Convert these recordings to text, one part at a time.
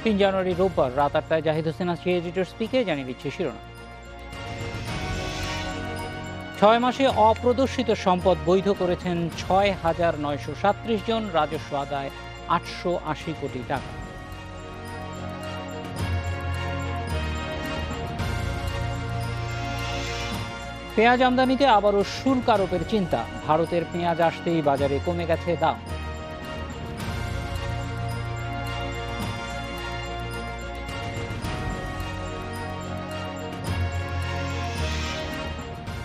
জানুয়ারি রোববার রাত ৮টায় জাহিদ হোসেন আসি এডিটর স্পিকে জানিয়ে দিচ্ছে শিরোনাম। ৬ মাসে অপ্রদর্শিত সম্পদ বৈধ করেছেন ৬,৯৩৭ জন, রাজস্ব আদায় ৮৮০ কোটি টাকা। পেঁয়াজ আমদানিতে আবারও শুল্ক আরোপের চিন্তা, ভারতের পেঁয়াজ আসতেই বাজারে কমে গেছে দাম।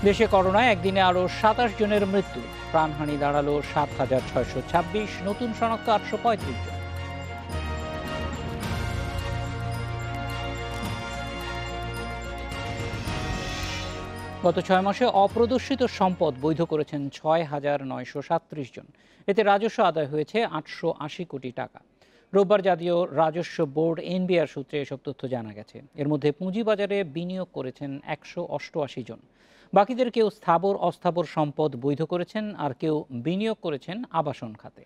দেশে করোনায় একদিনে আরও ২৭ জনের মৃত্যু, প্রাণহানি দাঁড়ালো ৭,৬২৬, নতুন শনাক্ত ৮৩৫ জন। গত ৬ মাসে অপ্রদর্শিত সম্পদ বৈধ করেছেন ৬,৯৩৭ জন। এতে রাজস্ব আদায় হয়েছে ৮৮০ কোটি টাকা। রোববার জাতীয় রাজস্ব বোর্ড এনবিআর সূত্রে এসব তথ্য জানা গেছে। এর মধ্যে পুঁজিবাজারে বিনিয়োগ করেছেন ১৮৮ জন। বাকিদের কেউ স্থাবর অস্থাবর সম্পদ বৈধ করেছেন, আর কেউ বিনিয়োগ করেছেন আবাসন খাতে।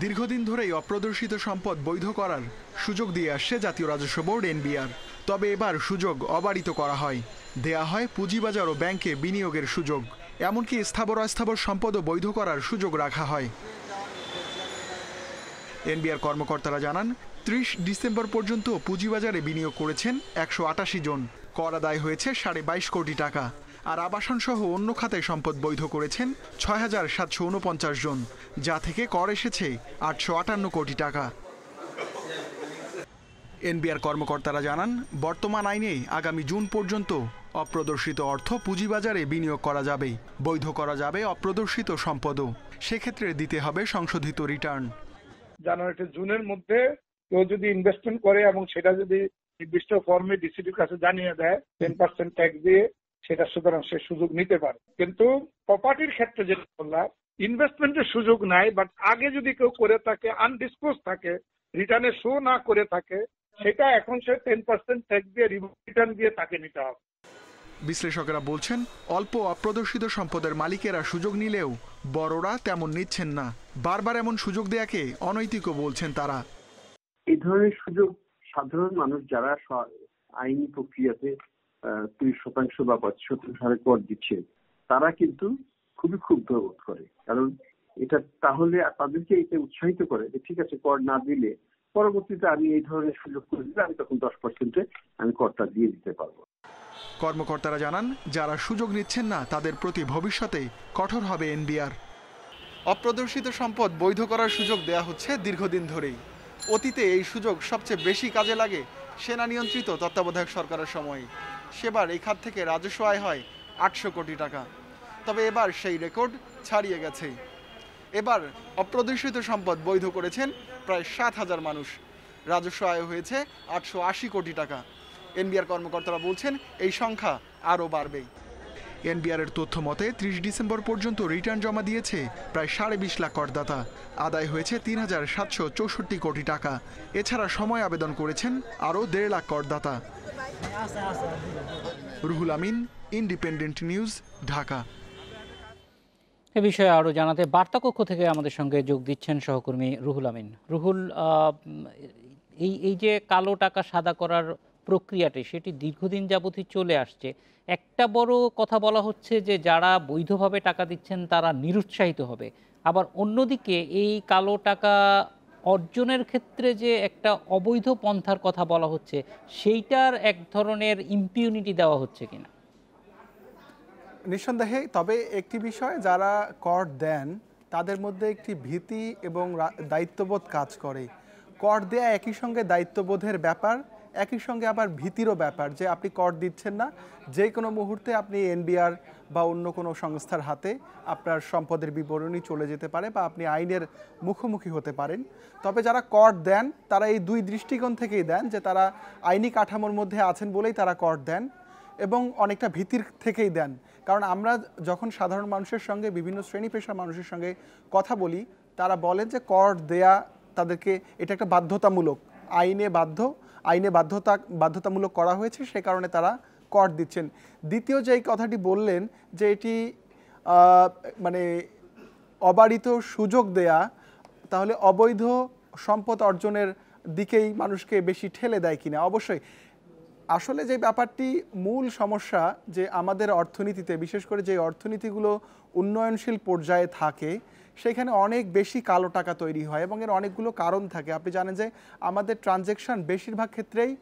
দীর্ঘদিন ধরেই অপ্রদর্শিত সম্পদ বৈধ করার সুযোগ দিয়ে আসছে জাতীয় রাজস্ব বোর্ড এনবিআর। তবে এবার সুযোগ অবারিত করা হয়, দেয়া হয় পুঁজিবাজার ও ব্যাংকে বিনিয়োগের সুযোগ, এমনকি স্থাবর অস্থাবর সম্পদও বৈধ করার সুযোগ রাখা হয়। এনবিআর কর্মকর্তারা জানান, ৩০ ডিসেম্বর পর্যন্ত পুঁজিবাজারে বিনিয়োগ করেছেন ১৮৮ জন, কর আদায় হয়েছে ২২.৫ কোটি টাকা। আর আবাসন সহ অন্য খাতে সম্পদ বৈধ করেছেন ৬,৭৪৯ জন, যা থেকে কর এসেছে ৮৫৮ কোটি টাকা। এনবিআর কর্মকর্তারা জানান, বর্তমান আইনে আগামী জুন পর্যন্ত অপ্রদর্শিত অর্থ পুঁজিবাজারে বিনিয়োগ করা যাবে, বৈধ করা যাবে অপ্রদর্শিত সম্পদও। সেক্ষেত্রে দিতে হবে সংশোধিত রিটার্ন। জানুয়ারি থেকে জুনের মধ্যে কেউ যদি ইনভেস্টমেন্ট করে এবং সেটা যদি নির্দিষ্ট ফর্মে ডিসিটির কাছে জানিয়ে দেয় 10% ট্যাক্স দিয়ে, সেটা সুতরাং সে সুযোগ নিতে পারে। কিন্তু প্রপার্টির ক্ষেত্রে যেটা বললাম, ইনভেস্টমেন্টের সুযোগ নাই, বাট আগে যদি কেউ করে থাকে, আনডিসক্লোজ থাকে, রিটার্নে শো না করে থাকে, সেটা এখন সে 10% ট্যাক্স দিয়ে রিটার্ন দিয়ে তাকে নিতে হবে। বিশ্লেষকেরা বলছেন, অল্প অপ্রদর্শিত সম্পদের মালিকেরা সুযোগ নিলেও বড়রা তেমন নিচ্ছেন না। বারবার এমন সুযোগ দেয়াকে অনৈতিকও বলছেন তারা। এই ধরনের সুযোগ সাধারণ মানুষ যারা আইনি প্রক্রিয়াতে ৩০% বা ২৫% হারে কর দিচ্ছে, তারা কিন্তু খুবই ক্ষুব্ধ বোধ করে। কারণ এটা তাহলে তাদেরকে এটা উৎসাহিত করে যে ঠিক আছে, কর না দিলে পরবর্তীতে আমি এই ধরনের সুযোগ করে দিলে আমি তখন 10% আমি করটা দিয়ে দিতে পারবো। কর্মকর্তারা জানান, যারা সুযোগ নিচ্ছেন না তাদের প্রতি ভবিষ্যতে কঠোর হবে এনবিআর। অপ্রদর্শিত সম্পদ বৈধ করার সুযোগ দেয়া হচ্ছে দীর্ঘদিন ধরেই। অতীতে এই সুযোগ সবচেয়ে বেশি কাজে লাগে সেনা নিয়ন্ত্রিত তত্ত্বাবধায়ক সরকারের সময়। সেবার এই খাত থেকে রাজস্ব আয় হয় ৮০০ কোটি টাকা। তবে এবার সেই রেকর্ড ছাড়িয়ে গেছে। এবার অপ্রদর্শিত সম্পদ বৈধ করেছেন প্রায় ৭,০০০ মানুষ, রাজস্ব আয় হয়েছে ৮৮০ কোটি টাকা। এনবিআর কর্মকর্তারা বলছেন, এই সংখ্যা আরও বাড়বে। এনবিআর এর তথ্য মতে ৩০ ডিসেম্বর পর্যন্ত রিটার্ন জমা দিয়েছে প্রায় ২.৫ লাখ করদাতা, আদায় হয়েছে ৩,৭৬৪ কোটি টাকা। এছাড়া সময় আবেদন করেছেন আরও ১.৫ লাখ করদাতা। Ruhul Amin, independent news, Dhaka. এ বিষয়ে আরও জানাতে বার্তাকক্ষ থেকে আমাদের সঙ্গে যোগ দিচ্ছেন সহকর্মী রুহুল আমিন। রুহুল, এই যে কালো টাকা সাদা করার প্রক্রিয়াটি, সেটি দীর্ঘদিন যাবতই চলে আসছে। একটা বড় কথা বলা হচ্ছে যে যারা বৈধভাবে টাকা দিচ্ছেন তারা নিরুৎসাহিত হবে, আবার অন্যদিকে এই কালো টাকা অর্জনের ক্ষেত্রে যে একটা অবৈধ পন্থার কথা বলা হচ্ছে, সেইটার এক ধরনের ইম্পিউনিটি দেওয়া হচ্ছে কিনা। নিঃসন্দেহে, তবে একটি বিষয়, যারা কর দেন তাদের মধ্যে একটি ভীতি এবং দায়িত্ববোধ কাজ করে। কর দেয়া একই সঙ্গে দায়িত্ববোধের ব্যাপার, একই সঙ্গে আবার ভীতিরও ব্যাপার, যে আপনি কর দিচ্ছেন না, যে কোনো মুহূর্তে আপনি এনবিআর বা অন্য কোনো সংস্থার হাতে আপনার সম্পদের বিবরণী চলে যেতে পারে বা আপনি আইনের মুখোমুখি হতে পারেন। তবে যারা কর দেন তারা এই দুই দৃষ্টিকোণ থেকেই দেন, যে তারা আইনি কাঠামোর মধ্যে আছেন বলেই তারা কর দেন, এবং অনেকটা ভীতির থেকেই দেন। কারণ আমরা যখন সাধারণ মানুষের সঙ্গে, বিভিন্ন শ্রেণী পেশার মানুষের সঙ্গে কথা বলি, তারা বলেন যে কর দেয়া তাদেরকে এটা একটা বাধ্যতামূলক, আইনে বাধ্যতামূলক করা হয়েছে, সে কারণে তারা কর দিচ্ছেন। দ্বিতীয় যে কথাটি বললেন যে এটি মানে অবারিত সুযোগ দেয়া, তাহলে অবৈধ সম্পদ অর্জনের দিকেই মানুষকে বেশি ঠেলে দেয় কিনা? অবশ্যই আসলে যে ব্যাপারটি মূল সমস্যা যে আমাদের অর্থনীতিতে, বিশেষ করে যে অর্থনীতিগুলো উন্নয়নশীল পর্যায়ে থাকে, সেখানে অনেক বেশি কালো টাকা তৈরি হয় এবং এর অনেকগুলো কারণ থাকে। আপনি জানেন যে আমাদের ট্রানজ্যাকশন বেশিরভাগ ক্ষেত্রেই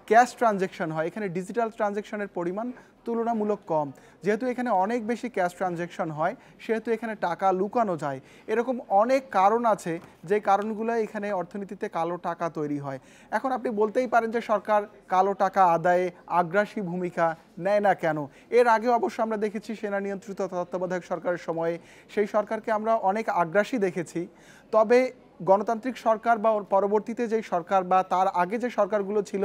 ক্যাশ ট্রানজ্যাকশন হয়, এখানে ডিজিটাল ট্রানজ্যাকশনের পরিমাণ তুলনামূলক কম। যেহেতু এখানে অনেক বেশি ক্যাশ ট্রানজ্যাকশন হয়, সেহেতু এখানে টাকা লুকানো যায়। এরকম অনেক কারণ আছে যে কারণগুলো এখানে অর্থনীতিতে কালো টাকা তৈরি হয়। এখন আপনি বলতেই পারেন যে সরকার কালো টাকা আদায়ে আগ্রাসী ভূমিকা নেয় না কেন? এর আগে অবশ্য আমরা দেখেছি সেনা নিয়ন্ত্রিত তত্ত্বাবধায়ক সরকারের সময়ে সেই সরকারকে আমরা অনেক আগ্রাসী দেখেছি। তবে গণতান্ত্রিক সরকার বা ওর পরবর্তীতে যেই সরকার বা তার আগে যে সরকারগুলো ছিল,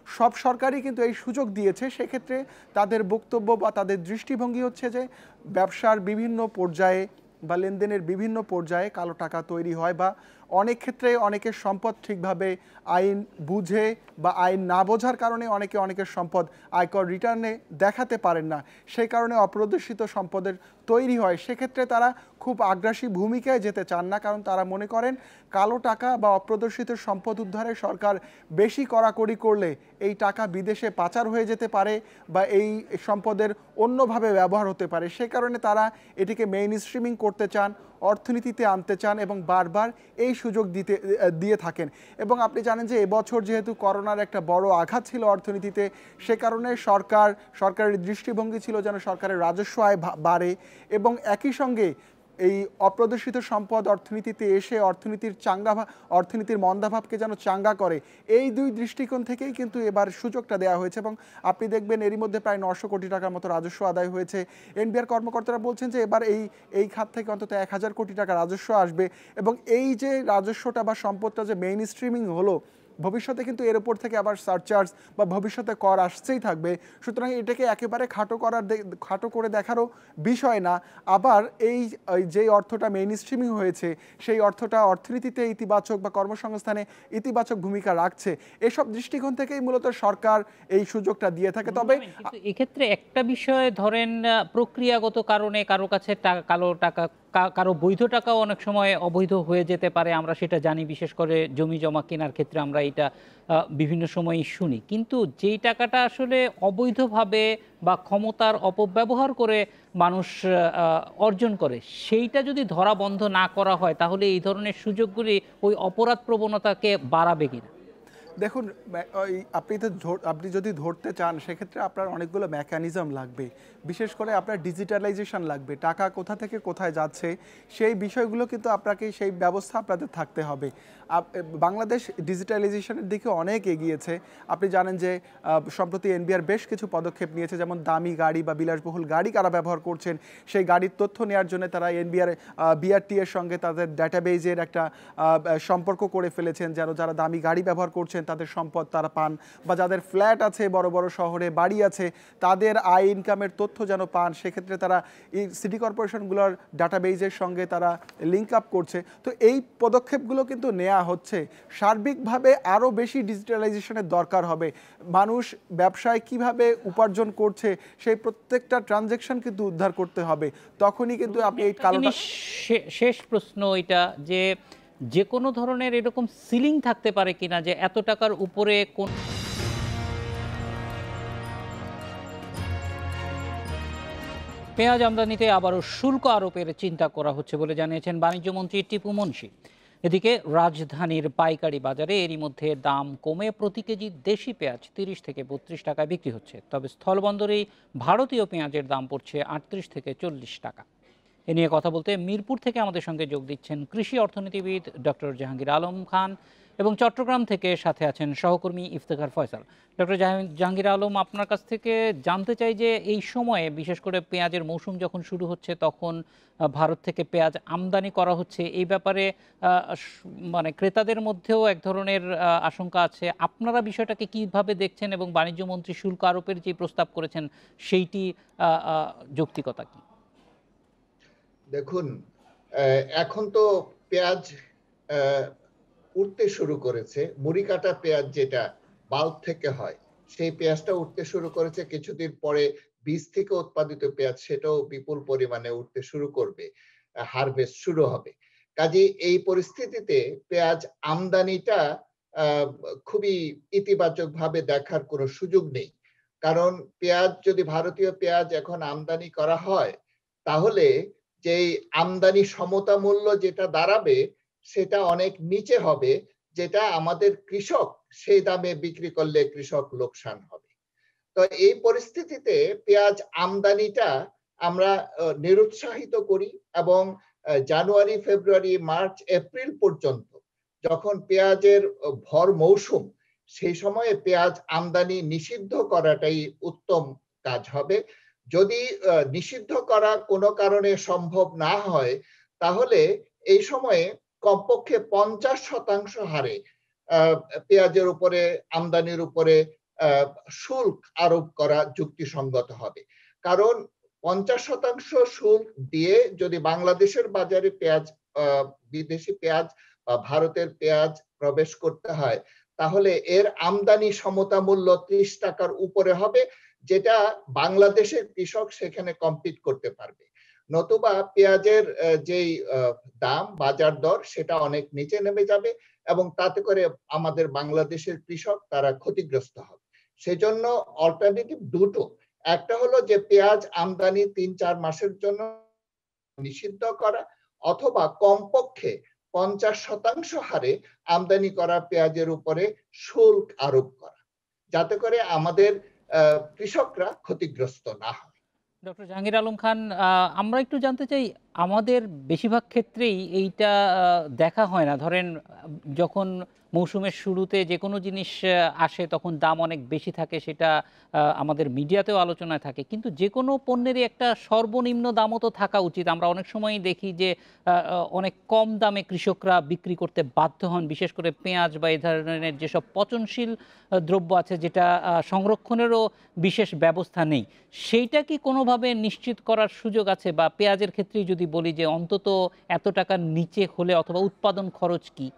সব সরকারই কিন্তু এই সুযোগ দিয়েছে। সেক্ষেত্রে তাদের বক্তব্য বা তাদের দৃষ্টিভঙ্গি হচ্ছে যে ব্যবসার বিভিন্ন পর্যায়ে বা লেনদেনের বিভিন্ন পর্যায়ে কালো টাকা তৈরি হয়, বা অনেক ক্ষেত্রে অনেকের সম্পদ ঠিকভাবে আইন বুঝে বা আইন না বোঝার কারণে অনেকের সম্পদ আয়কর রিটার্নে দেখাতে পারেন না, সেই কারণে অপ্রদর্শিত সম্পদের তৈরি হয়। সেক্ষেত্রে তারা খুব আগ্রাসী ভূমিকায় যেতে চান না, কারণ তারা মনে করেন কালো টাকা বা অপ্রদর্শিত সম্পদ উদ্ধারে সরকার বেশি কড়াকড়ি করলে এই টাকা বিদেশে পাচার হয়ে যেতে পারে বা এই সম্পদের অন্যভাবে ব্যবহার হতে পারে। সে কারণে তারা এটিকে মেইন স্ট্রিমিং করতে চান, অর্থনীতিতে আনতে চান এবং বারবার এই সুযোগ দিয়ে থাকেন। এবং আপনি জানেন যে এবছর যেহেতু করোনার একটা বড় আঘাত ছিল অর্থনীতিতে, সে কারণে সরকারের দৃষ্টিভঙ্গি ছিল যেন সরকারের রাজস্ব আয় বাড়ে এবং একই সঙ্গে এই অপ্রদর্শিত সম্পদ অর্থনীতিতে এসে অর্থনীতির মন্দাভাবকে যেন চাঙ্গা করে। এই দুই দৃষ্টিকোণ থেকেই কিন্তু এবার সুযোগটা দেওয়া হয়েছে এবং আপনি দেখবেন এরই মধ্যে প্রায় 900 কোটি টাকার মতো রাজস্ব আদায় হয়েছে। এনবিআর কর্মকর্তারা বলছেন যে এবার এই খাত থেকে অন্তত 1000 কোটি টাকা রাজস্ব আসবে এবং এই যে রাজস্বটা বা সম্পদটা যে মেইন স্ট্রিমিং হলো, ভবিষ্যতে কিন্তু এর উপর থেকে আবার সারচার্জ বা ভবিষ্যতে কর আসছেই থাকবে। সুতরাং এটাকে একেবারে খাটো করে দেখারও বিষয় না। আবার এই যে অর্থটা মেইন স্ট্রিমিং হয়েছে, সেই অর্থটা অর্থনীতিতে ইতিবাচক বা কর্মসংস্থানে ইতিবাচক ভূমিকা রাখছে, এসব দৃষ্টিকোণ থেকেই মূলত সরকার এই সুযোগটা দিয়ে থাকে। তবে কিন্তু এক্ষেত্রে একটা বিষয় ধরেন, প্রক্রিয়াগত কারণে কারো কাছে কালো টাকা, কারো বৈধ টাকাও অনেক সময় অবৈধ হয়ে যেতে পারে, আমরা সেটা জানি। বিশেষ করে জমি জমা কেনার ক্ষেত্রে আমরা এটা বিভিন্ন সময়ই শুনি। কিন্তু যেই টাকাটা আসলে অবৈধভাবে বা ক্ষমতার অপব্যবহার করে মানুষ অর্জন করে, সেইটা যদি ধরা বন্ধ না করা হয়, তাহলে এই ধরনের সুযোগগুলি ওই অপরাধ প্রবণতাকে বাড়াবে কিনা? দেখুন, আপনি যদি ধরতে চান সেক্ষেত্রে আপনার অনেকগুলো মেকানিজম লাগবে। বিশেষ করে আপনার ডিজিটালাইজেশন লাগবে, টাকা কোথা থেকে কোথায় যাচ্ছে সেই বিষয়গুলো কিন্তু সেই ব্যবস্থা আপনাদের থাকতে হবে। বাংলাদেশ ডিজিটালাইজেশনের দিকে অনেক এগিয়েছে। আপনি জানেন যে সম্প্রতি এনবিআর বেশ কিছু পদক্ষেপ নিয়েছে, যেমন দামি গাড়ি বা বিলাসবহুল গাড়ি কারা ব্যবহার করছেন সেই গাড়ির তথ্য নেওয়ার জন্য তারা বিআরটি এর সঙ্গে তাদের ডাটাবেজের একটা সম্পর্ক করে ফেলেছেন, যেন যারা দামি গাড়ি ব্যবহার করছেন তাদের সম্পদ তারা পান, বা যাদের ফ্ল্যাট আছে বড় বড় শহরে বাড়ি আছে তাদের আয় ইনকামের তথ্য যেন পান। সেক্ষেত্রে তারা এই সিটি কর্পোরেশনগুলোর ডাটাবেজের সঙ্গে তারা লিঙ্ক আপ করছে। তো এই পদক্ষেপগুলো কিন্তু নেওয়া হচ্ছে। সার্বিকভাবে আরও বেশি ডিজিটালাইজেশনের দরকার হবে। মানুষ ব্যবসায় কিভাবে উপার্জন করছে সেই প্রত্যেকটা ট্রানজ্যাকশন কিন্তু উদ্ধার করতে হবে, তখনই কিন্তু আপনি এই কালোটা। শেষ প্রশ্ন এটা যে কোনো ধরনের এরকম সিলিং থাকতে পারে কিনা, যে এত টাকার উপরে কোন পেঁয়াজ আমদানিতে আবারও শুল্ক আরোপের চিন্তা করা হচ্ছে বলে জানিয়েছেন বাণিজ্যমন্ত্রী টিপু মুনশি। এদিকে রাজধানীর পাইকারি বাজারে এরই মধ্যে দাম কমে প্রতি কেজি দেশি পেঁয়াজ 30 থেকে 32 টাকায় বিক্রি হচ্ছে। তবে স্থলবন্দরেই ভারতীয় পেঁয়াজের দাম পড়ছে 38 থেকে 40 টাকা। এ নিয়ে কথা বলতে মিরপুর থেকে আমাদের সঙ্গে যোগ দিচ্ছেন কৃষি অর্থনীতিবিদ ডক্টর জাহাঙ্গীর আলম খান এবং চট্টগ্রাম থেকে সাথে আছেন সহকর্মী ইফতেখার ফয়সাল। ডক্টর জাহাঙ্গীর আলম, আপনার কাছ থেকে জানতে চাই যে এই সময়ে বিশেষ করে পেঁয়াজের মৌসুম যখন শুরু হচ্ছে তখন ভারত থেকে পেঁয়াজ আমদানি করা হচ্ছে, এই ব্যাপারে মানে ক্রেতাদের মধ্যেও এক ধরনের আশঙ্কা আছে। আপনারা বিষয়টাকে কিভাবে দেখছেন এবং বাণিজ্য মন্ত্রী শুল্ক আরোপের যে প্রস্তাব করেছেন সেইটি যৌক্তিকতা কি? দেখুন, এখন তো পেঁয়াজ উঠতে শুরু করেছে। মুড়ি কাটা পেঁয়াজ যেটা বাল্ব থেকে হয় সেই পেঁয়াজটা উঠতে শুরু করেছে। কিছুদিন পরে বীজ থেকে উৎপাদিত পেঁয়াজ সেটাও বিপুল পরিমাণে উঠতে শুরু করবে, হারভেস্ট শুরু হবে। কাজে এই পরিস্থিতিতে পেঁয়াজ আমদানিটা খুবই ইতিবাচকভাবে দেখার কোনো সুযোগ নেই। কারণ পেঁয়াজ যদি ভারতীয় পেঁয়াজ এখন আমদানি করা হয়, তাহলে যেই আমদানি সমতা মূল্য যেটা দাঁড়াবে সেটা অনেক নিচে হবে, যেটা আমাদের কৃষক সেই দামে বিক্রি করলে কৃষক লোকসান হবে। তো এই পরিস্থিতিতে পেঁয়াজ আমদানিটা আমরা নিরুৎসাহিত করি এবং জানুয়ারি, ফেব্রুয়ারি, মার্চ, এপ্রিল পর্যন্ত যখন পেঁয়াজের ভর মৌসুম, সেই সময়ে পেঁয়াজ আমদানি নিষিদ্ধ করাটাই উত্তম কাজ হবে। যদি নিষিদ্ধ করা কোনো কারণে সম্ভব না হয়, তাহলে এই সময়ে কমপক্ষে 50% হারে পেঁয়াজের উপরে, আমদানির উপরে শুল্ক আরোপ করা যুক্তিসঙ্গত হবে। কারণ 50% শুল্ক দিয়ে যদি বাংলাদেশের বাজারে পেঁয়াজ, বিদেশি পেঁয়াজ বা ভারতের পেঁয়াজ প্রবেশ করতে হয়, তাহলে এর আমদানি সমতা মূল্য 30 টাকার উপরে হবে, যেটা বাংলাদেশের কৃষক সেখানে কম্পিট করতে পারবে। নতুবা পেঁয়াজের যেই দাম, বাজার দর, সেটা অনেক নিচে নেমে যাবে এবং তাতে করে আমাদের বাংলাদেশের কৃষক তারা ক্ষতিগ্রস্ত হবে। সেজন্য অল্টারনেটিভ দুটো, একটা হলো যে পেঁয়াজ আমদানি 3-4 মাসের জন্য নিষিদ্ধ করা, অথবা কমপক্ষে 50% হারে আমদানি করা পেঁয়াজের উপরে শুল্ক আরোপ করা, যাতে করে আমাদের কৃষকরা ক্ষতিগ্রস্ত না হয়। ডক্টর জাহাঙ্গীর আলম খান, আমরা একটু জানতে চাই, আমাদের বেশিরভাগ ক্ষেত্রেই এইটা দেখা হয় না। ধরেন যখন মৌসুমের শুরুতে যে কোনো জিনিস আসে তখন দাম অনেক বেশি থাকে, সেটা আমাদের মিডিয়াতেও আলোচনায় থাকে, কিন্তু যে কোনো পণ্যেরই একটা সর্বনিম্ন দামও তো থাকা উচিত। আমরা অনেক সময়ই দেখি যে অনেক কম দামে কৃষকরা বিক্রি করতে বাধ্য হন, বিশেষ করে পেঁয়াজ বা এই ধরনের যেসব পচনশীল দ্রব্য আছে, যেটা সংরক্ষণেরও বিশেষ ব্যবস্থা নেই। সেইটা কি কোনোভাবে নিশ্চিত করার সুযোগ আছে? বা পেঁয়াজের ক্ষেত্রেই যদি বলি যে অন্তত এত টাকার নিচে হলে, অথবা উৎপাদন খরচ কি?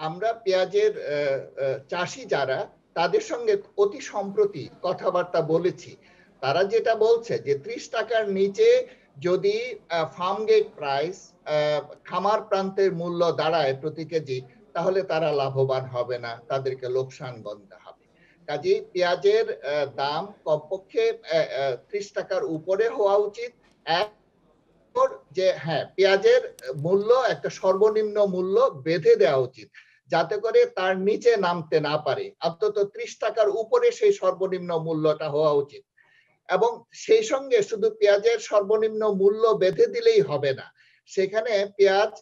আমরা পেঁয়াজের চাষি যারা, তাদের সঙ্গে অতি সম্প্রতি কথাবার্তা বলেছি। তারা যেটা বলছে যে 30 টাকার নিচে যদি ফার্ম গেট প্রাইস, খামার প্রান্তের মূল্য দাঁড়ায় প্রতি কেজি, তাহলে তারা লাভবান হবে না, তাদেরকে লোকসান গুনতে হবে। কাজেই পেঁয়াজের দাম কমপক্ষে 30 টাকার উপরে হওয়া উচিত। যে হ্যাঁ, পেঁয়াজের মূল্য একটা সর্বনিম্ন মূল্য বেঁধে দেওয়া উচিত, যাতে করে তার নিচে নামতে না পারে। অন্তত 30 টাকার উপরে সেই সর্বনিম্ন মূল্যটা হওয়া উচিত। এবং সেই সঙ্গে শুধু পেঁয়াজের সর্বনিম্ন মূল্য বেঁধে দিলেই হবে না, সেখানে পেঁয়াজ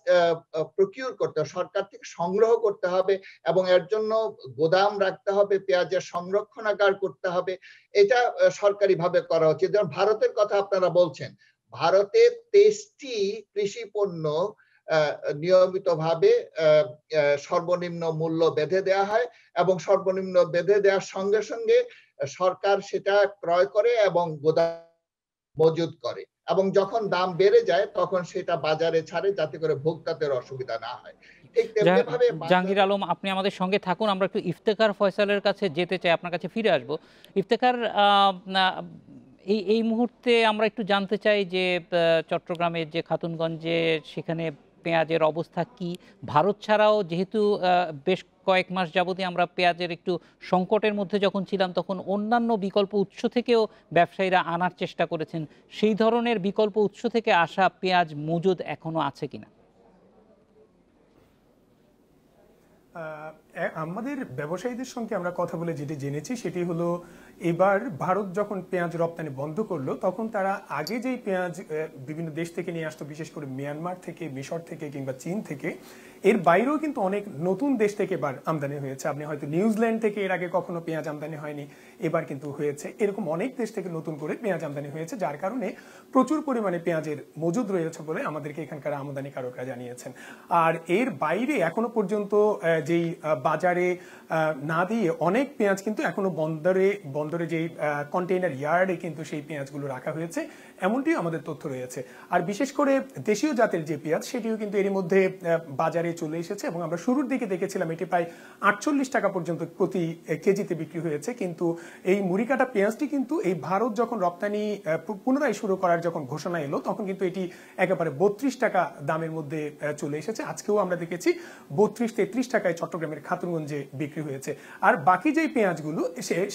প্রকিউর করতে, সরকার থেকে সংগ্রহ করতে হবে এবং এর জন্য গোদাম রাখতে হবে, পেঁয়াজের সংরক্ষণাগার করতে হবে। এটা সরকারিভাবে করা উচিত। যেমন ভারতের কথা আপনারা বলছেন, ভারতে 23টি কৃষি পণ্য নিয়মিতভাবে সর্বনিম্ন মূল্য বেঁধে দেওয়া হয় এবং সর্বনিম্ন বেঁধে দেওয়ার সঙ্গে সঙ্গে সরকার সেটা ক্রয় করে এবং গোদাম মজুদ করে, এবং যখন দাম বেড়ে যায় তখন সেটা বাজারে ছাড়ে, যাতে করে ভোক্তাদের অসুবিধা না হয়। ঠিক তেমনি ভাবে জাহাঙ্গীর আলম, আপনি আমাদের সঙ্গে থাকুন। আমরা একটু ইফতেখার ফয়সালের কাছে যেতে চাই, আপনার কাছে ফিরে আসবো। ইফতেখার, এই মুহূর্তে আমরা একটু জানতে চাই যে চট্টগ্রামের যে খাতুনগঞ্জে, সেখানে পেঁয়াজের অবস্থা কি? ভারত ছাড়াও যেহেতু বেশ কয়েক মাস যাবতই আমরা পেঁয়াজের একটু সংকটের মধ্যে যখন ছিলাম, তখন অন্যান্য বিকল্প উৎস থেকেও ব্যবসায়ীরা আনার চেষ্টা করেছেন। সেই ধরনের বিকল্প উৎস থেকে আসা পেঁয়াজ মজুদ এখনো আছে কিনা? আমাদের ব্যবসায়ীদের সঙ্গে আমরা কথা বলে যেটি জেনেছি সেটি হলো, এবার ভারত যখন পেঁয়াজ রপ্তানি বন্ধ করলো, তখন তারা আগে যেই পেঁয়াজ বিভিন্ন দেশ থেকে নিয়ে আসতো, বিশেষ করে মিয়ানমার থেকে, মিশর থেকে কিংবা চীন থেকে, এর বাইরেও কিন্তু অনেক নতুন দেশ থেকে এবার আমদানি হয়েছে। আপনি হয়তো নিউজিল্যান্ড থেকে এর আগে কখনো পেঁয়াজ আমদানি হয়নি, এবার কিন্তু হয়েছে। এরকম অনেক দেশ থেকে নতুন করে পেঁয়াজ আমদানি হয়েছে, যার কারণে প্রচুর পরিমাণে পেঁয়াজের মজুদ রয়েছে বলে আমাদেরকে এখানকার আমদানিকারকরা জানিয়েছেন। আর এর বাইরে এখনো পর্যন্ত যেই বাজারে না দিয়ে অনেক পেঁয়াজ কিন্তু এখনো বন্দরে বন্দরে যেই কন্টেইনার ইয়ার্ডে কিন্তু সেই পেঁয়াজগুলো রাখা হয়েছে, এমনটিও আমাদের তথ্য রয়েছে। আর বিশেষ করে দেশীয় জাতের যে পেঁয়াজ সেটিও কিন্তু এর মধ্যে বাজারে চলে এসেছে এবং আমরা শুরুর দিকে দেখেছিলাম এটি প্রায় 48 টাকা পর্যন্ত প্রতি কেজিতে বিক্রি হয়েছে। কিন্তু এই মুড়িকাটা পেঁয়াজটি কিন্তু এই ভারত যখন রপ্তানি পুনরায় শুরু করার যখন ঘোষণা এলো তখন কিন্তু এটি একেবারে 32 টাকা দামের মধ্যে চলে এসেছে। আজকেও আমরা দেখেছি 32-33 টাকায় চট্টগ্রামের খাতুনগঞ্জে বিক্রি হয়েছে। আর বাকি যে পেঁয়াজগুলো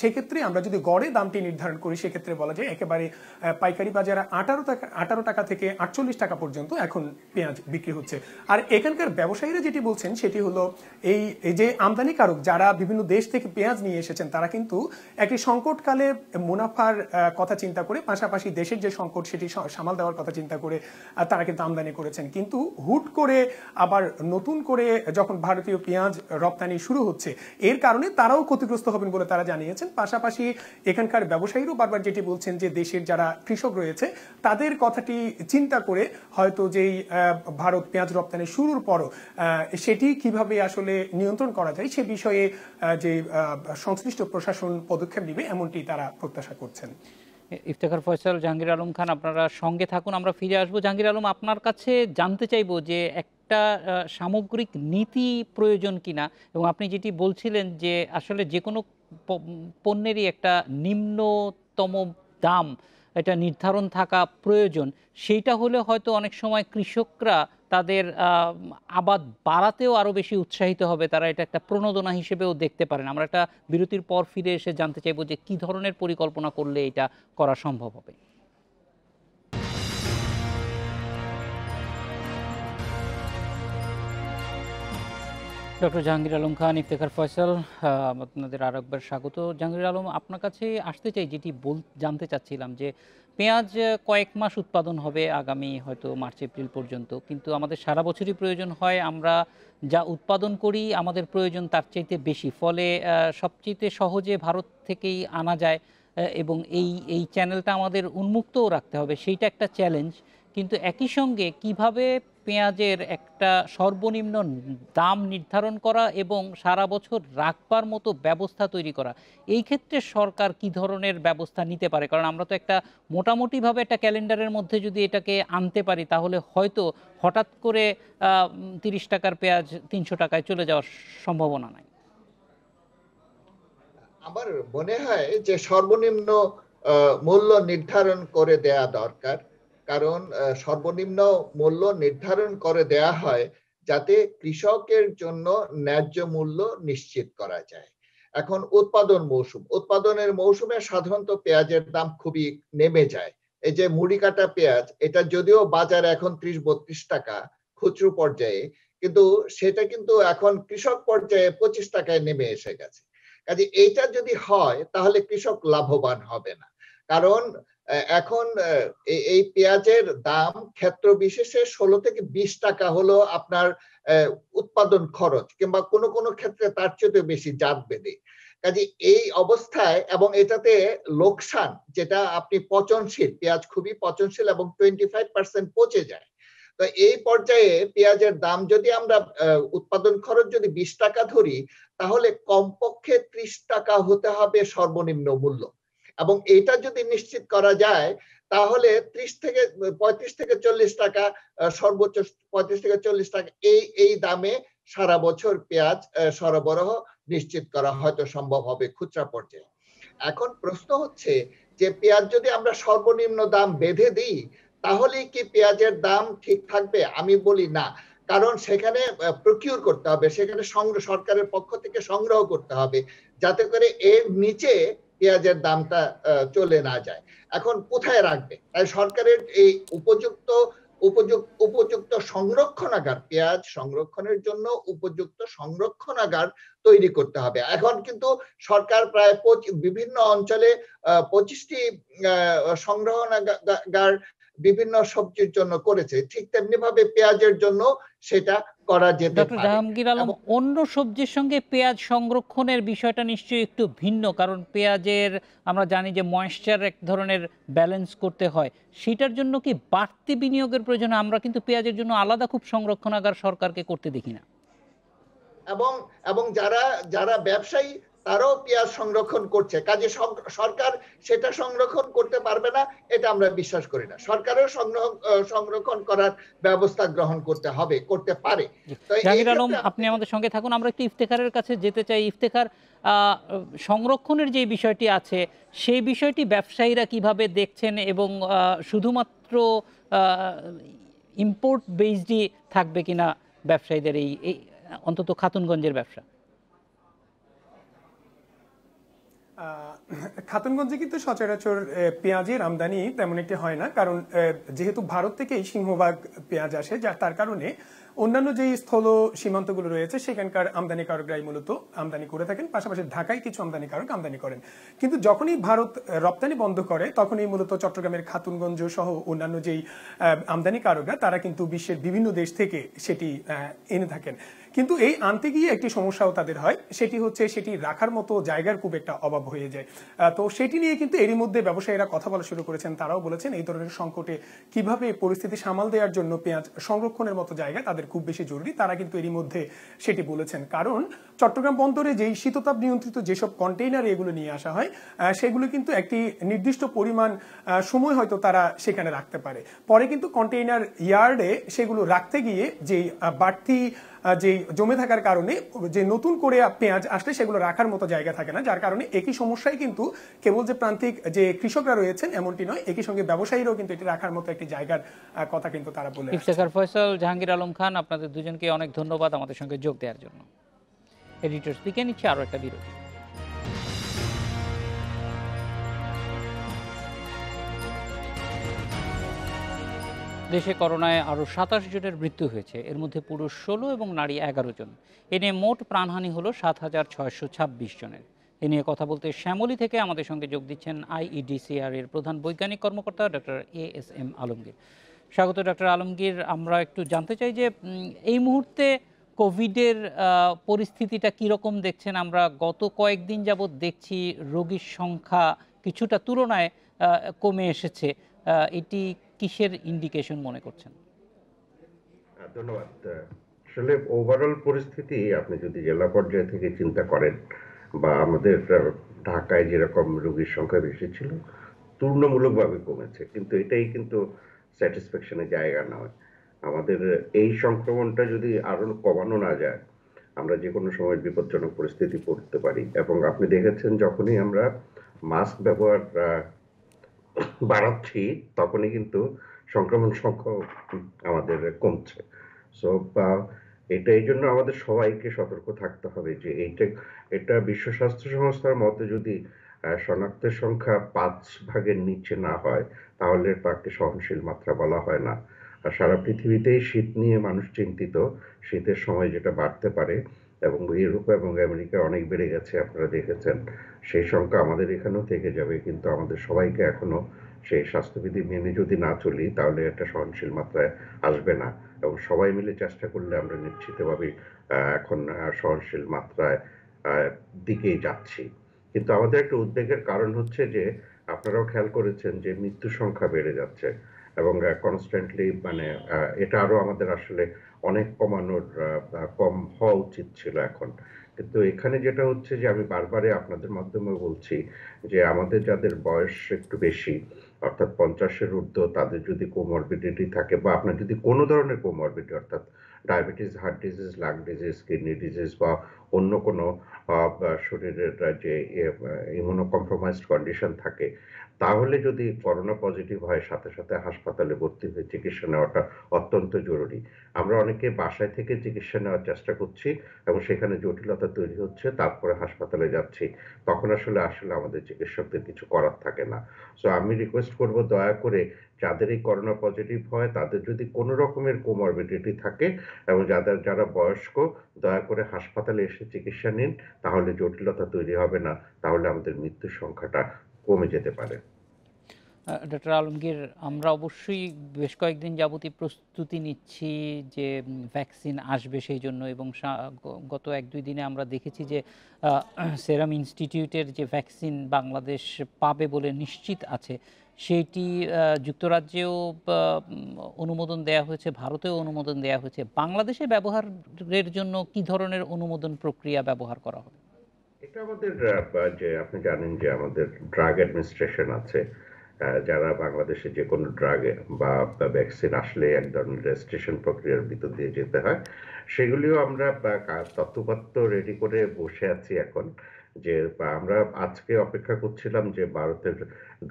সেক্ষেত্রে আমরা যদি গড়ে দামটি নির্ধারণ করি সেক্ষেত্রে বলা যায় একেবারে পাইকারি বাজারে 18 টাকা থেকে 48 টাকা পর্যন্ত এখন পেঁয়াজ বিক্রি হচ্ছে। আর এখানকার ব্যবসায়ীরা যেটি বলছেন সেটি হলো এই যে আমদানিকারক যারা বিভিন্ন দেশ থেকে পেঁয়াজ নিয়ে এসেছেন তারা কিন্তু একটি সংকটকালে মুনাফার কথা চিন্তা করে, পাশাপাশি দেশের যে সংকট সেটি সামাল দেওয়ার কথা চিন্তা করে তারা কিন্তু আমদানি করেছেন। কিন্তু হুট করে আবার নতুন করে যখন ভারতীয় পেঁয়াজ রপ্তানি শুরু হচ্ছে এর কারণে তারাও ক্ষতিগ্রস্ত হবেন বলে তারা জানিয়েছেন। পাশাপাশি এখানকার ব্যবসায়ীরাও বারবার যেটি বলছেন যে দেশের যারা কৃষক রয়েছে তাদের কথাটি চিন্তা করে হয়তো যেই ভারত পেঁয়াজ রপ্তানি শুরুর পরও সেটি কিভাবে আসলে নিয়ন্ত্রণ করা যায় সে বিষয়ে যে সংশ্লিষ্ট প্রশাসন পদক্ষেপ নেবে এমনটি তারা প্রত্যাশা করছেন। ইফতেখার ফয়সাল, জাহাঙ্গীর আলম খান, আপনারা সঙ্গে থাকুন, আমরা ফিরে আসবো। জাহাঙ্গীর আলম, আপনার কাছে জানতে চাইবো যে একটা সামগ্রিক নীতি প্রয়োজন কিনা, এবং আপনি যেটি বলছিলেন যে আসলে যে কোনো পণ্যেরই একটা নিম্নতম দাম এটা নির্ধারণ থাকা প্রয়োজন, সেইটা হলে হয়তো অনেক সময় কৃষকরা তাদের আবাদ বাড়াতেও আরও বেশি উৎসাহিত হবে, তারা এটা একটা প্রণোদনা হিসেবেও দেখতে পারেন। আমরা একটা বিরতির পর ফিরে এসে জানতে চাইবো যে কী ধরনের পরিকল্পনা করলে এটা করা সম্ভব হবে। ডক্টর জাহাঙ্গীর আলম খান, ইফতেখার ফয়সাল, আপনাদের আর একবার স্বাগত। জাহাঙ্গীর আলম, আপনার কাছে আসতে চাই, যেটি জানতে চাচ্ছিলাম যে পেঁয়াজ কয়েক মাস উৎপাদন হবে আগামী হয়তো মার্চ এপ্রিল পর্যন্ত, কিন্তু আমাদের সারা বছরই প্রয়োজন হয়, আমরা যা উৎপাদন করি আমাদের প্রয়োজন তার চাইতে বেশি, ফলে সবচেয়ে সহজে ভারত থেকেই আনা যায় এবং এই চ্যানেলটা আমাদের উন্মুক্তও রাখতে হবে, সেইটা একটা চ্যালেঞ্জ। কিন্তু একই সঙ্গে কিভাবে পেঁয়াজের একটা সর্বনিম্ন দাম নির্ধারণ করা এবং সারা বছর রাখবার মতো ব্যবস্থা তৈরি করা, এই ক্ষেত্রে সরকার কি ধরনের ব্যবস্থা নিতে পারে? কারণ আমরা তো একটা মোটামুটিভাবে একটা ক্যালেন্ডারের মধ্যে যদি এটাকে আনতে পারি তাহলে হয়তো হঠাৎ করে 30 টাকার পেঁয়াজ 300 টাকায় চলে যাওয়ার সম্ভাবনা নাই। আমার মনে হয় যে সর্বনিম্ন মূল্য নির্ধারণ করে দেয়া দরকার, কারণ সর্বনিম্ন মূল্য নির্ধারণ করে দেয়া হয় যাতে কৃষকের জন্য ন্যায্য মূল্য নিশ্চিত করা যায়। এখন উৎপাদনের মৌসুমে সাধারণত পেঁয়াজের দাম খুবই নেমে যায়। এই যে মুড়ি কাটা পেঁয়াজ, এটা যদিও বাজারে এখন 30-32 টাকা খুচরো পর্যায়ে, কিন্তু সেটা কিন্তু এখন কৃষক পর্যায়ে 25 টাকায় নেমে এসে গেছে। কাজে এইটা যদি হয় তাহলে কৃষক লাভবান হবে না, কারণ এখন এই পেঁয়াজের দাম ক্ষেত্র বিশেষে 16 থেকে 20 টাকা হলো আপনার উৎপাদন খরচ, কিংবা কোনো কোনো ক্ষেত্রে তার চেয়ে বেশি জাত বেঁধে। কাজে এই অবস্থায়, এবং এটাতে লোকসান, যেটা আপনি পচনশীল, পেঁয়াজ খুবই পচনশীল এবং 25% পচে যায়। তো এই পর্যায়ে পেঁয়াজের দাম যদি আমরা উৎপাদন খরচ যদি 20 টাকা ধরি তাহলে কমপক্ষে 30 টাকা হতে হবে সর্বনিম্ন মূল্য, এবং এটা যদি নিশ্চিত করা যায় তাহলে 35 থেকে 40 টাকা, সর্বোচ্চ 35 থেকে 40 টাকা এই দামে সারা বছর পেঁয়াজ সরবরাহ নিশ্চিত করা হয়তো সম্ভব হবে খুচরা পর্যায়ে। এখন প্রশ্ন হচ্ছে যে পেঁয়াজ যদি আমরা সর্বনিম্ন দাম বেঁধে দিই তাহলে কি পেঁয়াজের দাম ঠিক থাকবে? আমি বলি না, কারণ সেখানে প্রকিউর করতে হবে, সেখানে সরকারের পক্ষ থেকে সংগ্রহ করতে হবে যাতে করে এর নিচে পেঁয়াজের দামটা চলে না যায়। এখন কোথায় রাখবে? তাই সরকারের এই উপযুক্ত সংরক্ষণাগার, পেঁয়াজ সংরক্ষণের জন্য উপযুক্ত সংরক্ষণাগার তৈরি করতে হবে। এখন কিন্তু সরকার প্রায় বিভিন্ন অঞ্চলে 25টি সংগ্রহণাগার বিভিন্ন সবজির জন্য করেছে, ঠিক তেমনি ভাবে পেঁয়াজের জন্য সেটা করা যেতে পারে। ডক্টর জাহাঙ্গীর আলম, অন্য সবজির সঙ্গে পেঁয়াজ সংরক্ষণের বিষয়টা নিশ্চয়ই একটু ভিন্ন, কারণ পেঁয়াজের আমরা জানি যে ময়েশ্চার এক ধরনের ব্যালেন্স করতে হয়, সেটার জন্য কি বাড়তি বিনিয়োগের প্রয়োজন? আমরা কিন্তু পেঁয়াজের জন্য আলাদা খুব সংরক্ষণাগার সরকারকে করতে দেখি না। এবং যারা ব্যবসায়ী তারাও পেঁয়াজ সংরক্ষণ করছে, কাজে সরকার সেটা সংরক্ষণ করতে পারবে না এটা আমরা বিশ্বাস করি না। সরকারের সংরক্ষণ করার ব্যবস্থা গ্রহণ করতে হবে, করতে পারে। তো এই জাহাঙ্গীর আলম, ক্ষেত্রে আপনি আমাদের সঙ্গে থাকুন। আমরা একটু ইফতেখারের কাছে যেতে চাই। ইফতেখার, সংরক্ষণের যে বিষয়টি আছে সেই বিষয়টি ব্যবসায়ীরা কিভাবে দেখছেন, এবং শুধুমাত্র ইম্পোর্ট বেসডই থাকবে কিনা ব্যবসায়ীদের এই অন্তত খাতুনগঞ্জের ব্যবসা? খাতুনগঞ্জে কিন্তু সচরাচর পেঁয়াজের আমদানি তেমন একটি হয় না, কারণ যেহেতু ভারত থেকেই সিংহভাগ পেঁয়াজ আসে, তার কারণে অন্যান্য যে স্থল সীমান্তগুলো রয়েছে সেখানকার আমদানিকারকরাই মূলত আমদানি করে থাকেন, পাশাপাশি ঢাকায় কিছু আমদানিকারক আমদানি করেন। কিন্তু যখনই ভারত রপ্তানি বন্ধ করে তখনই মূলত চট্টগ্রামের খাতুনগঞ্জ সহ অন্যান্য যেই আমদানিকারকরা তারা কিন্তু বিশ্বের বিভিন্ন দেশ থেকে সেটি এনে থাকেন। কিন্তু এই আনতে গিয়ে একটি সমস্যাও তাদের হয়, সেটি হচ্ছে সেটি রাখার মতো জায়গার খুব একটা অভাব হয়ে যায়। তো সেটি নিয়ে কিন্তু এরই মধ্যে ব্যবসায়ীরা কথা বলা শুরু করেছেন। তারাও বলেছেন এই ধরনের সংকটে কিভাবে পরিস্থিতি সামাল দেওয়ার জন্য পেঁয়াজ সংরক্ষণের মতো জায়গা তাদের খুব বেশি জরুরি। তারা কিন্তু এরই মধ্যে সেটি বলেছেন, কারণ চট্টগ্রাম বন্দরে যেই শীততাপ নিয়ন্ত্রিত যেসব কন্টেইনার এগুলো নিয়ে আসা হয় সেগুলো কিন্তু একটি নির্দিষ্ট পরিমাণ সময় হয়তো তারা সেখানে রাখতে পারে। পরে কিন্তু কন্টেইনার ইয়ার্ডে সেগুলো রাখতে গিয়ে যে বাড়তি যে জমে থাকার কারণে যে নতুন করে পেঁয়াজ আসলে সেগুলো রাখার মতো জায়গা থাকে না, যার কারণে একই সমস্যায় কিন্তু কেবল যে প্রান্তিক যে কৃষকরা রয়েছেন এমনটি নয়, একই সঙ্গে ব্যবসায়ীরাও কিন্তু এটি রাখার মতো একটি জায়গার কথা কিন্তু তারা বলে। ইফতেখার ফয়সাল, জাহাঙ্গীর আলম খান, আপনাদের দুজনকে অনেক ধন্যবাদ আমাদের সঙ্গে যোগ দেওয়ার জন্য। এডিটর্স দিকে নিচ্ছে আরো একটা বিরতি। দেশে করোনায় আরও 27 জনের মৃত্যু হয়েছে, এর মধ্যে পুরুষ 16 এবং নারী 11 জন। এ নিয়ে মোট প্রাণহানি হলো 7,626 জনের। এ নিয়ে কথা বলতে শ্যামলী থেকে আমাদের সঙ্গে যোগ দিচ্ছেন আইইডিসিআর এর প্রধান বৈজ্ঞানিক কর্মকর্তা ডক্টর ASM আলমগীর। স্বাগত ডক্টর আলমগীর। আমরা একটু জানতে চাই যে এই মুহূর্তে কোভিডের পরিস্থিতিটা কীরকম দেখছেন? আমরা গত কয়েকদিন যাবৎ দেখছি রোগীর সংখ্যা কিছুটা তুলনায় কমে এসেছে। এটি কিসের ইন্ডিকেশন মনে করছেন? ধন্যবাদ। আসলে ওভারঅল পরিস্থিতি আপনি যদি জেলা পর্যায় থেকে চিন্তা করেন বা আমাদের ঢাকায় যেরকম রোগীর সংখ্যা বেশি ছিল তুলনামূলকভাবে কমেছে, কিন্তু এটাই কিন্তু স্যাটিসফ্যাকশনের জায়গা নয়। আমাদের এই সংক্রমণটা যদি আরো কমানো না যায় আমরা যে কোনো সময় বিপজ্জনক পরিস্থিতি পড়তে পারি। এবং আপনি দেখেছেন যখনই আমরা মাস্ক ব্যবহার বাড়াচ্ছি তখনই কিন্তু সংক্রমণ সংখ্যা আমাদের কমছে। সো এটা এই জন্য আমাদের সবাইকে সতর্ক থাকতে হবে যে এটা বিশ্ব স্বাস্থ্য সংস্থার মতে যদি শনাক্তের সংখ্যা 5 ভাগের নিচে না হয় তাহলে তাকে সহনশীল মাত্রা বলা হয় না। আর সারা পৃথিবীতেই শীত নিয়ে মানুষ চিন্তিত, শীতের সময় যেটা বাড়তে পারে এবং ইউরোপ এবং আমেরিকায় অনেক বেড়ে গেছে আপনারা দেখেছেন। সেই সংখ্যা আমাদের এখানেও থেকে যাবে, কিন্তু আমাদের সবাইকে এখনো সেই স্বাস্থ্যবিধি মেনে যদি না চলি তাহলে একটা সহনশীল মাত্রায় আসবে না। এবং সবাই মিলে চেষ্টা করলে আমরা নিশ্চিতভাবে এখন সহনশীল মাত্রায় দিকেই যাচ্ছি। কিন্তু আমাদের একটা উদ্বেগের কারণ হচ্ছে যে আপনারাও খেয়াল করেছেন যে মৃত্যু সংখ্যা বেড়ে যাচ্ছে এবং কনস্ট্যান্টলি মানে এটা আরো আমাদের আসলে অনেক কম হওয়া উচিত ছিল এখন। কিন্তু এখানে যেটা হচ্ছে যে আমি বারবারই আপনাদের মাধ্যমে বলছি যে আমাদের যাদের বয়স একটু বেশি অর্থাৎ 50-এর ঊর্ধ্ব তাদের যদি কোমরবিডিটি থাকে বা আপনার যদি কোনো ধরনের কোমরবিডিটি অর্থাৎ diabetes, heart disease, lung disease, kidney disease বা অন্য কোনো শরীরের যে ইমিউনো কম্প্রোমাইজড কন্ডিশন থাকে তাহলে যদি করোনা পজিটিভ হয় সাথে সাথে হাসপাতালে ভর্তি হয়ে চিকিৎসা নেওয়াটা অত্যন্ত জরুরি। আমরা অনেকে বাসায় থেকে চিকিৎসা নেওয়ার চেষ্টা করছি এবং সেখানে জটিলতা তৈরি হচ্ছে, তারপরে হাসপাতালে যাচ্ছি, তখন আসলে আমাদের চিকিৎসকদের কিছু করার থাকে না। সো আমি রিকোয়েস্ট করব দয়া করে যাদের এই করোনা পজিটিভ হয় তাদের যদি কোনো রকমের কোমরবিডিটি থাকে এবং যারা বয়স্ক দয়া করে হাসপাতালে এসে চিকিৎসা নিন, তাহলে জটিলতা তৈরি হবে না, তাহলে আমাদের মৃত্যুর সংখ্যাটা কমে যেতে পারে। ডক্টর আলমগীর, আমরা অবশ্যই বেশ কয়েকদিন যাবতই প্রস্তুতি নিচ্ছি যে ভ্যাকসিন আসবে সেই জন্য, এবং গত 1-2 দিনে আমরা দেখেছি যে সেরাম ইনস্টিটিউটের যে ভ্যাকসিন বাংলাদেশ পাবে বলে নিশ্চিত আছে সেইটি যুক্তরাজ্যেও অনুমোদন দেয়া হয়েছে, ভারতেও অনুমোদন দেয়া হয়েছে। বাংলাদেশে ব্যবহারের জন্য কি ধরনের অনুমোদন প্রক্রিয়া ব্যবহার করা হবে? এটা আমাদের যে আপনি জানেন যে আমাদের ড্রাগ অ্যাডমিনিস্ট্রেশন আছে, যারা বাংলাদেশে যে কোনো ড্রাগে বা ভ্যাকসিন আসলে এক ধরনের রেজিস্ট্রেশন প্রক্রিয়ার ভিতর দিয়ে যেতে হয়, সেগুলিও আমরা তথ্যপত্র রেডি করে বসে আছি এখন। যে আমরা আজকে অপেক্ষা করছিলাম যে ভারতের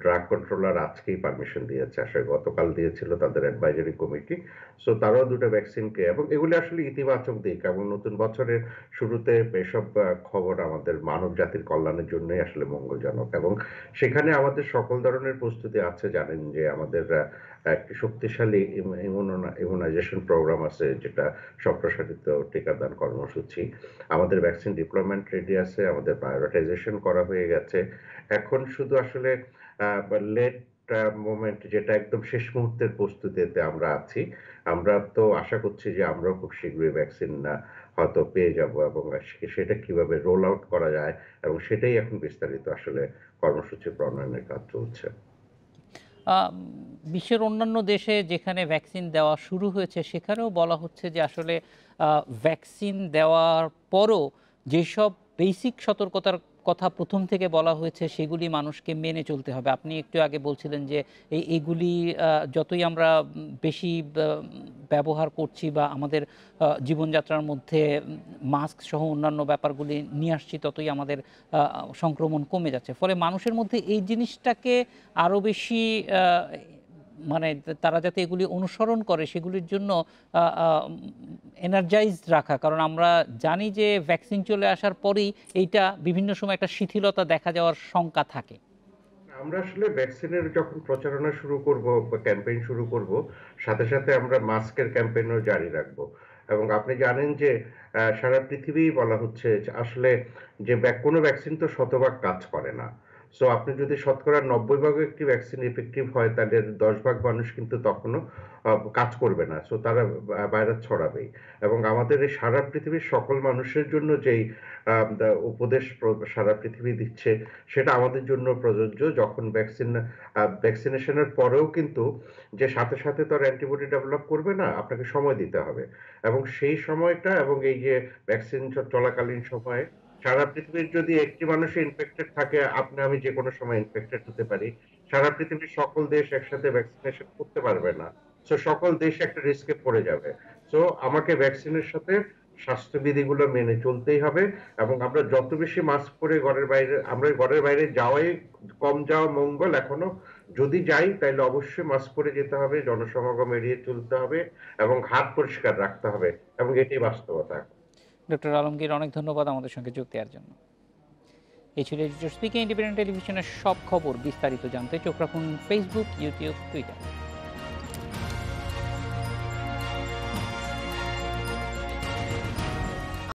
ড্রাগ কন্ট্রোলার আজকেই পারমিশন দিয়েছে, আসলে গতকাল দিয়েছিল তাদের অ্যাডভাইজারি কমিটি। সো তারাও দুটো ভ্যাকসিনকে, এবং এগুলি আসলে ইতিবাচক দিক, এবং নতুন বছরের শুরুতে এসব খবর আমাদের মানব জাতির কল্যাণের জন্যই আসলে মঙ্গলজনক, এবং সেখানে আমাদের সকল ধরনের প্রস্তুতি আছে। জানেন যে আমাদের একটি শক্তিশালী ইমিউনাইজেশন প্রোগ্রাম আছে, যেটা সম্প্রসারিত টিকাদান কর্মসূচি। আমাদের ভ্যাকসিন ডিপ্লয়মেন্ট রেডি আছে, আমাদের প্রায়োরিটাইজেশন করা হয়ে গেছে। এখন শুধু আসলে লেট মোমেন্ট, যেটা একদম শেষ মুহূর্তের প্রস্তুতিতে আমরা আছি। আমরা তো আশা করছি যে আমরাও খুব শীঘ্রই ভ্যাকসিন হয়তো পেয়ে যাব, এবং সেটা কিভাবে রোল আউট করা যায়, এবং সেটাই এখন বিস্তারিত আসলে কর্মসূচি প্রণয়নের কাজ চলছে। বিশ্বের অন্যান্য দেশে যেখানে ভ্যাকসিন দেওয়া শুরু হয়েছে সেখানেও বলা হচ্ছে যে আসলে ভ্যাকসিন দেওয়ার পরও যেসব বেসিক সতর্কতার কথা প্রথম থেকে বলা হয়েছে সেগুলি মানুষকে মেনে চলতে হবে। আপনি একটু আগে বলছিলেন যে এইগুলি যতই আমরা বেশি ব্যবহার করছি বা আমাদের জীবনযাত্রার মধ্যে মাস্ক সহ অন্যান্য ব্যাপারগুলি নিয়ে আসছি, ততই আমাদের সংক্রমণ কমে যাচ্ছে। ফলে মানুষের মধ্যে এই জিনিসটাকে আরও বেশি মানে তারা যাতে এগুলি অনুসরণ করে সেগুলির জন্য এনার্জাইজড রাখা। কারণ আমরা জানি যে ভ্যাকসিন চলে আসার পরেই এইটা বিভিন্ন সময় একটা শিথিলতা দেখা যাওয়ার শঙ্কা থাকে। আমরা আসলে ভ্যাকসিনের যখন প্রচারণা শুরু করব বা ক্যাম্পেইন শুরু করব, সাথে সাথে আমরা মাস্কের ক্যাম্পেইনও জারি রাখবো। এবং আপনি জানেন যে সারা পৃথিবী বলা হচ্ছে যে আসলে যে কোনো ভ্যাকসিন তো শতভাগ কাজ করে না। সো আপনি যদি শতকরা 90 ভাগ একটি ভ্যাকসিন ইফেক্টিভ হয়, তাহলে 10 ভাগ মানুষ কিন্তু তখনও কাজ করবে না। সো তারা ভাইরাস ছড়াবেই। এবং আমাদের এই সারা পৃথিবীর সকল মানুষের জন্য যেই উপদেশ সারা পৃথিবী দিচ্ছে, সেটা আমাদের জন্য প্রযোজ্য। যখন ভ্যাকসিনেশনের পরেও কিন্তু যে সাথে সাথে তো আর অ্যান্টিবডি ডেভেলপ করবে না, আপনাকে সময় দিতে হবে। এবং সেই সময়টা, এবং এই যে ভ্যাকসিন চলাকালীন সময়ে সারা পৃথিবীর যদি একটি মানুষ ইনফেক্টেড থাকে, আমি যে কোনো সময় ইনফেক্টেড হতে পারি। সারা পৃথিবীর সকল দেশ একসাথে ভ্যাকসিনেশন করতে পারবে না। সো সকল দেশ একটা রিস্কে পড়ে যাবে। সো আমাকে ভ্যাকসিনের সাথে স্বাস্থ্যবিধিগুলো মেনে চলতেই হবে। এবং আমরা যত বেশি মাস্ক পরে ঘরের বাইরে যাওয়াই কম যাওয়া মঙ্গল। এখনো যদি যাই তাহলে অবশ্যই মাস্ক পরে যেতে হবে, জনসমাগম এড়িয়ে চলতে হবে, এবং হাত পরিষ্কার রাখতে হবে, এবং এটাই বাস্তবতা। ডক্টর আলমগীর, অনেক ধন্যবাদ আমাদের সঙ্গে যোগ দেওয়ার জন্য। এই ছিল এডিটর স্পিকিং, ইন্ডিপেন্ডেন্ট টেলিভিশনের সব খবর বিস্তারিত জানতে চোখ রাখুন ফেসবুক, ইউটিউব, টুইটার।